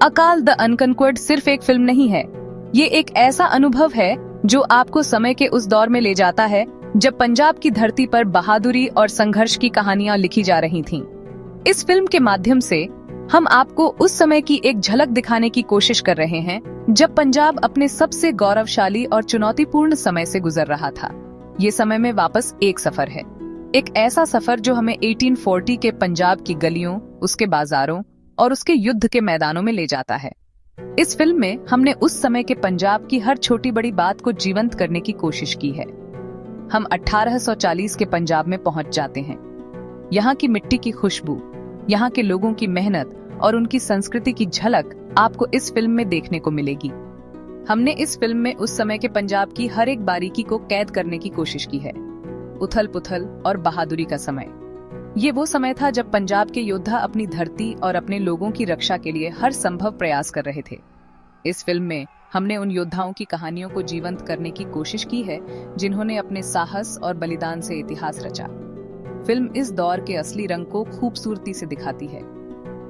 अकाल द अनकंक्वर्ड सिर्फ एक फिल्म नहीं है, ये एक ऐसा अनुभव है जो आपको समय के उस दौर में ले जाता है जब पंजाब की धरती पर बहादुरी और संघर्ष की कहानियां लिखी जा रही थीं। इस फिल्म के माध्यम से हम आपको उस समय की एक झलक दिखाने की कोशिश कर रहे हैं जब पंजाब अपने सबसे गौरवशाली और चुनौतीपूर्ण समय से गुजर रहा था। ये समय में वापस एक सफर है, एक ऐसा सफर जो हमें 1840 के पंजाब की गलियों, उसके बाजारों और उसके युद्ध के मैदानों में ले जाता है। इस फिल्म में हमने उस समय के पंजाब की हर छोटी बड़ी बात को जीवंत करने की कोशिश की है। हम 1840 के पंजाब में पहुंच जाते हैं। यहाँ की मिट्टी की खुशबू, यहाँ के लोगों की मेहनत और उनकी संस्कृति की झलक आपको इस फिल्म में देखने को मिलेगी। हमने इस फिल्म में उस समय के पंजाब की हर एक बारीकी को कैद करने की कोशिश की है। उथल पुथल और बहादुरी का समय, ये वो समय था जब पंजाब के योद्धा अपनी धरती और अपने लोगों की रक्षा के लिए हर संभव प्रयास कर रहे थे। इस फिल्म में हमने उन योद्धाओं की कहानियों को जीवंत करने की कोशिश की है जिन्होंने अपने साहस और बलिदान से इतिहास रचा। फिल्म इस दौर के असली रंग को खूबसूरती से दिखाती है।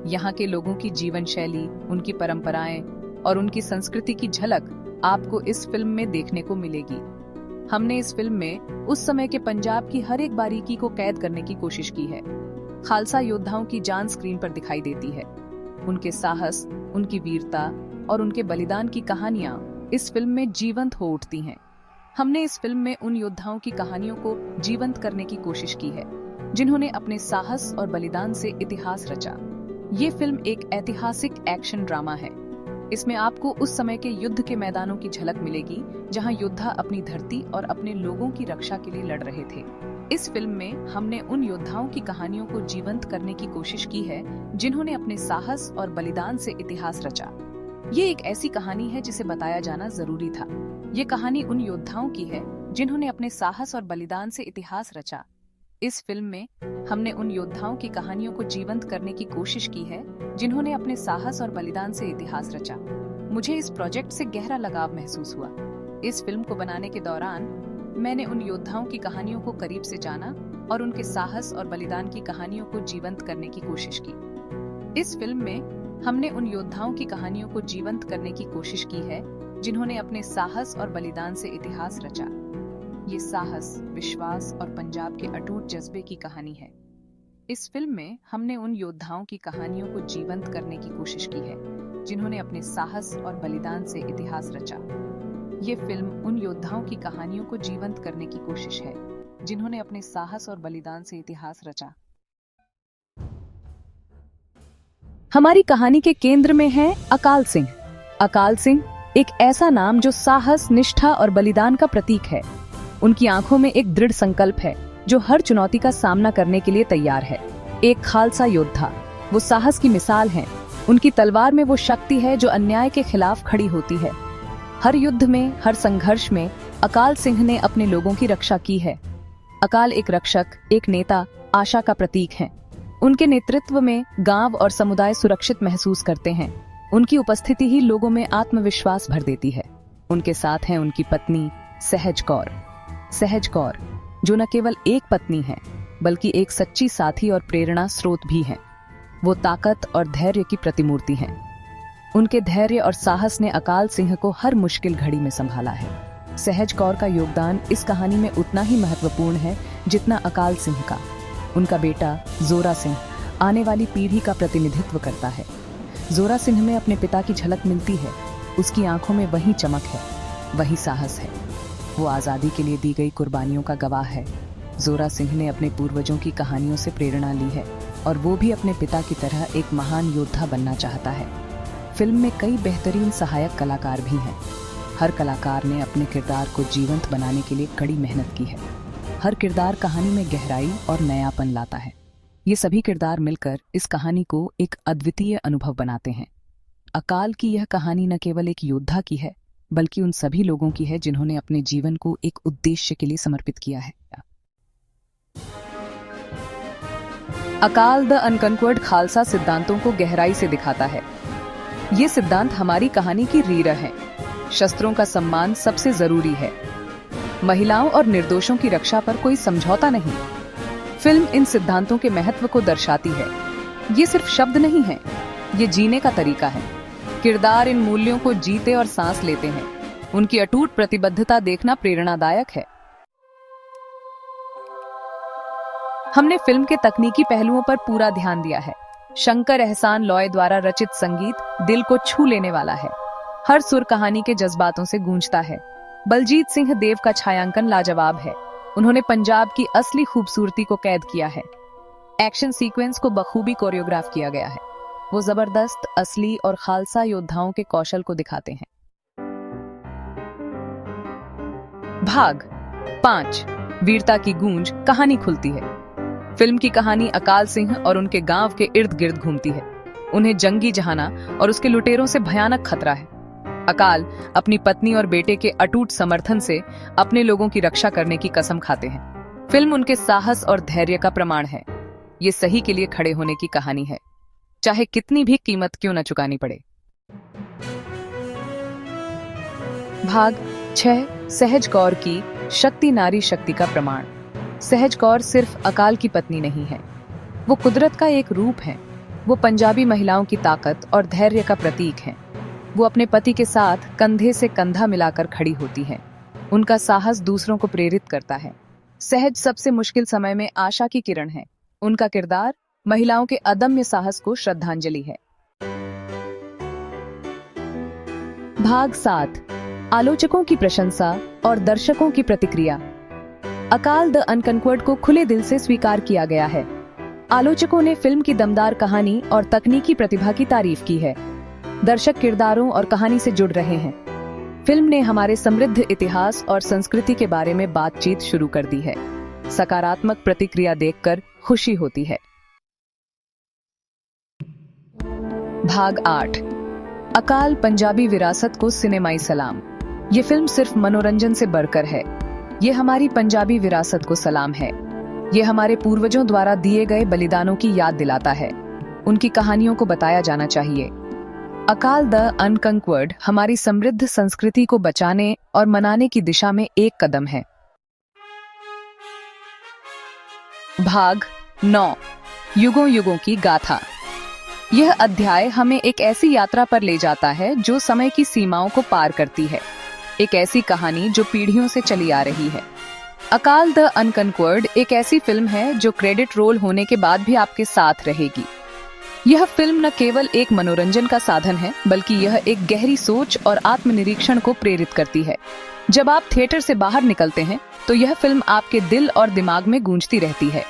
यहाँ के लोगों की जीवन शैली, उनकी परंपराएं और उनकी संस्कृति की झलक आपको इस फिल्म में देखने को मिलेगी। हमने इस फिल्म में उस समय के पंजाब की हर एक बारीकी को कैद करने की कोशिश की है। खालसा योद्धाओं की जान स्क्रीन पर दिखाई देती है। उनके साहस, उनकी वीरता और उनके बलिदान की कहानियां इस फिल्म में जीवंत हो उठती हैं। हमने इस फिल्म में उन योद्धाओं की कहानियों को जीवंत करने की कोशिश की है जिन्होंने अपने साहस और बलिदान से इतिहास रचा। ये फिल्म एक ऐतिहासिक एक्शन ड्रामा है। इसमें आपको उस समय के युद्ध के मैदानों की झलक मिलेगी जहां योद्धा अपनी धरती और अपने लोगों की रक्षा के लिए लड़ रहे थे। इस फिल्म में हमने उन योद्धाओं की कहानियों को जीवंत करने की कोशिश की है जिन्होंने अपने साहस और बलिदान से इतिहास रचा। ये एक ऐसी कहानी है जिसे बताया जाना जरूरी था। ये कहानी उन योद्धाओं की है जिन्होंने अपने साहस और बलिदान से इतिहास रचा। इस फिल्म में हमने उन योद्धाओं की कहानियों को जीवंत करने की कोशिश की है जिन्होंने अपने साहस और बलिदान से इतिहास रचा। मुझे इस प्रोजेक्ट से गहरा लगाव महसूस हुआ। इस फिल्म को बनाने के दौरान मैंने उन योद्धाओं की कहानियों को करीब से जाना और उनके साहस और बलिदान की कहानियों को जीवंत करने की कोशिश की। इस फिल्म में हमने उन योद्धाओं की कहानियों को जीवंत करने की कोशिश की है जिन्होंने अपने साहस और बलिदान से इतिहास रचा। ये साहस, विश्वास और पंजाब के अटूट जज्बे की कहानी है। इस फिल्म में हमने उन योद्धाओं की कहानियों को जीवंत करने की कोशिश की है जिन्होंने अपने साहस और बलिदान से इतिहास रचा। ये फिल्म उन योद्धाओं की कहानियों को जीवंत करने की कोशिश है जिन्होंने अपने साहस और बलिदान से इतिहास रचा। हमारी कहानी के केंद्र में है अकाल सिंह। अकाल सिंह एक ऐसा नाम जो साहस, निष्ठा और बलिदान का प्रतीक है। उनकी आंखों में एक दृढ़ संकल्प है जो हर चुनौती का सामना करने के लिए तैयार है। एक खालसा योद्धा, वो साहस की मिसाल हैं। उनकी तलवार में वो शक्ति है जो अन्याय के खिलाफ खड़ी होती है। हर युद्ध में, हर संघर्ष में अकाल सिंह ने अपने लोगों की रक्षा की है। अकाल एक रक्षक, एक नेता, आशा का प्रतीक हैं। उनके नेतृत्व में गांव और समुदाय सुरक्षित महसूस करते हैं। उनकी उपस्थिति ही लोगों में आत्मविश्वास भर देती है। उनके साथ हैं उनकी पत्नी सहज कौर। सहज कौर जो न केवल एक पत्नी है बल्कि एक सच्ची साथी और प्रेरणा स्रोत भी हैं। वो ताकत और धैर्य की प्रतिमूर्ति हैं। उनके धैर्य और साहस ने अकाल सिंह को हर मुश्किल घड़ी में संभाला है। सहज कौर का योगदान इस कहानी में उतना ही महत्वपूर्ण है जितना अकाल सिंह का। उनका बेटा जोरा सिंह आने वाली पीढ़ी का प्रतिनिधित्व करता है। जोरा सिंह में अपने पिता की झलक मिलती है। उसकी आंखों में वही चमक है, वही साहस है। वो आजादी के लिए दी गई कुर्बानियों का गवाह है। जोरा सिंह ने अपने पूर्वजों की कहानियों से प्रेरणा ली है और वो भी अपने पिता की तरह एक महान योद्धा बनना चाहता है। फिल्म में कई बेहतरीन सहायक कलाकार भी हैं। हर कलाकार ने अपने किरदार को जीवंत बनाने के लिए कड़ी मेहनत की है। हर किरदार कहानी में गहराई और नयापन लाता है। ये सभी किरदार मिलकर इस कहानी को एक अद्वितीय अनुभव बनाते हैं। अकाल की यह कहानी न केवल एक योद्धा की है बल्कि उन सभी लोगों की है जिन्होंने अपने जीवन को एक उद्देश्य के लिए समर्पित किया है। अकाल द अनकंक्वर्ड खालसा सिद्धांतों को गहराई से दिखाता है। ये सिद्धांत हमारी कहानी की रीढ़ है। शस्त्रों का सम्मान सबसे जरूरी है। महिलाओं और निर्दोषों की रक्षा पर कोई समझौता नहीं। फिल्म इन सिद्धांतों के महत्व को दर्शाती है। ये सिर्फ शब्द नहीं है, ये जीने का तरीका है। किरदार इन मूल्यों को जीते और सांस लेते हैं। उनकी अटूट प्रतिबद्धता देखना प्रेरणादायक है। हमने फिल्म के तकनीकी पहलुओं पर पूरा ध्यान दिया है। शंकर एहसान लॉय द्वारा रचित संगीत दिल को छू लेने वाला है। हर सुर कहानी के जज्बातों से गूंजता है। बलजीत सिंह देव का छायांकन लाजवाब है। उन्होंने पंजाब की असली खूबसूरती को कैद किया है। एक्शन सीक्वेंस को बखूबी कोरियोग्राफ किया गया है। वो जबरदस्त, असली और खालसा योद्धाओं के कौशल को दिखाते हैं। भाग 5 वीरता की गूंज कहानी खुलती है। फिल्म की कहानी अकाल सिंह और उनके गांव के इर्द गिर्द घूमती है। उन्हें जंगी जहाना और उसके लुटेरों से भयानक खतरा है। अकाल अपनी पत्नी और बेटे के अटूट समर्थन से अपने लोगों की रक्षा करने की कसम खाते हैं। फिल्म उनके साहस और धैर्य का प्रमाण है। ये सही के लिए खड़े होने की कहानी है, चाहे कितनी भी कीमत क्यों न चुकानी पड़े। भाग 6 सहज कौर की शक्ति नारी शक्ति का प्रमाण। सहज कौर सिर्फ अकाल की पत्नी नहीं है, वो कुदरत का एक रूप है। वो पंजाबी महिलाओं की ताकत और धैर्य का प्रतीक है। वो अपने पति के साथ कंधे से कंधा मिलाकर खड़ी होती है। उनका साहस दूसरों को प्रेरित करता है। सहज सबसे मुश्किल समय में आशा की किरण है। उनका किरदार महिलाओं के अदम्य साहस को श्रद्धांजलि है। भाग 7 आलोचकों की प्रशंसा और दर्शकों की प्रतिक्रिया। अकाल द अनकंक्वर्ड को खुले दिल से स्वीकार किया गया है। आलोचकों ने फिल्म की दमदार कहानी और तकनीकी प्रतिभा की तारीफ की है। दर्शक किरदारों और कहानी से जुड़ रहे हैं। फिल्म ने हमारे समृद्ध इतिहास और संस्कृति के बारे में बातचीत शुरू कर दी है। सकारात्मक प्रतिक्रिया देखकर खुशी होती है। भाग 8 अकाल पंजाबी विरासत को सिनेमाई सलाम। ये फिल्म सिर्फ मनोरंजन से बढ़कर है। ये हमारी पंजाबी विरासत को सलाम है। ये हमारे पूर्वजों द्वारा दिए गए बलिदानों की याद दिलाता है। उनकी कहानियों को बताया जाना चाहिए। अकाल द अनकंक्वर्ड हमारी समृद्ध संस्कृति को बचाने और मनाने की दिशा में एक कदम है। भाग 9 युगों युगों की गाथा। यह अध्याय हमें एक ऐसी यात्रा पर ले जाता है जो समय की सीमाओं को पार करती है। एक ऐसी कहानी जो पीढ़ियों से चली आ रही है। अकाल द अनकंक्वर्ड एक ऐसी फिल्म है जो क्रेडिट रोल होने के बाद भी आपके साथ रहेगी। यह फिल्म न केवल एक मनोरंजन का साधन है, बल्कि यह एक गहरी सोच और आत्मनिरीक्षण को प्रेरित करती है। जब आप थिएटर से बाहर निकलते हैं तो यह फिल्म आपके दिल और दिमाग में गूंजती रहती है।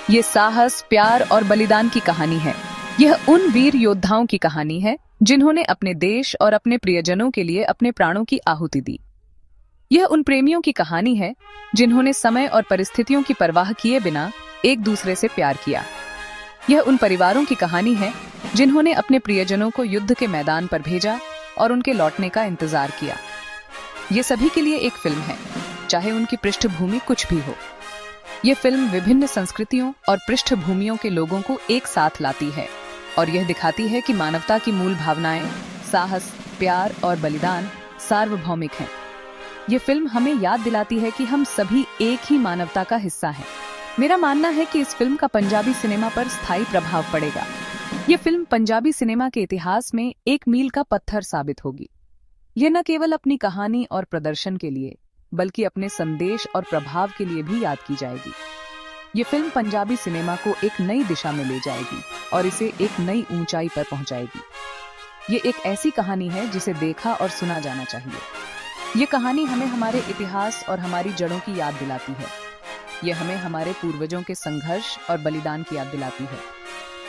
ये साहस, प्यार और बलिदान की कहानी है। यह उन वीर योद्धाओं की कहानी है जिन्होंने अपने देश और अपने प्रियजनों के लिए अपने प्राणों की आहुति दी। यह उन प्रेमियों की कहानी है जिन्होंने समय और परिस्थितियों की परवाह किए बिना एक दूसरे से प्यार किया। यह उन परिवारों की कहानी है जिन्होंने अपने प्रियजनों को युद्ध के मैदान पर भेजा और उनके लौटने का इंतजार किया। ये सभी के लिए एक फिल्म है, चाहे उनकी पृष्ठभूमि कुछ भी हो। ये फिल्म विभिन्न संस्कृतियों और पृष्ठभूमियों के लोगों को एक साथ लाती है और यह दिखाती है कि मानवता की मूल भावनाएं, साहस, प्यार और बलिदान सार्वभौमिक हैं। ये फिल्म हमें याद दिलाती है कि हम सभी एक ही मानवता का हिस्सा हैं। मेरा मानना है कि इस फिल्म का पंजाबी सिनेमा पर स्थायी प्रभाव पड़ेगा। ये फिल्म पंजाबी सिनेमा के इतिहास में एक मील का पत्थर साबित होगी। ये न केवल अपनी कहानी और प्रदर्शन के लिए, बल्कि अपने संदेश और प्रभाव के लिए भी याद की जाएगी। ये फिल्म पंजाबी सिनेमा को एक नई दिशा में ले जाएगी और इसे एक नई ऊंचाई पर पहुंचाएगी। ये एक ऐसी कहानी है जिसे देखा और सुना जाना चाहिए। ये कहानी हमें हमारे इतिहास और हमारी जड़ों की याद दिलाती है। ये हमें हमारे पूर्वजों के संघर्ष और बलिदान की याद दिलाती है।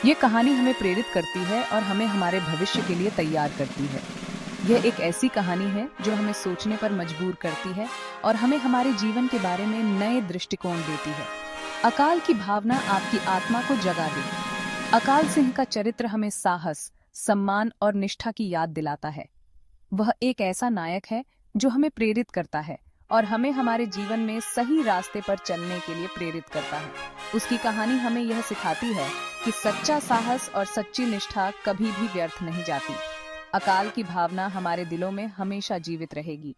ये कहानी हमें प्रेरित करती है और हमें हमारे भविष्य के लिए तैयार करती है। यह एक ऐसी कहानी है जो हमें सोचने पर मजबूर करती है और हमें हमारे जीवन के बारे में नए दृष्टिकोण देती है। अकाल की भावना आपकी आत्मा को जगा दे। अकाल सिंह का चरित्र हमें साहस, सम्मान और निष्ठा की याद दिलाता है। वह एक ऐसा नायक है जो हमें प्रेरित करता है और हमें हमारे जीवन में सही रास्ते पर चलने के लिए प्रेरित करता है। उसकी कहानी हमें यह सिखाती है कि सच्चा साहस और सच्ची निष्ठा कभी भी व्यर्थ नहीं जाती। अकाल की भावना हमारे दिलों में हमेशा जीवित रहेगी।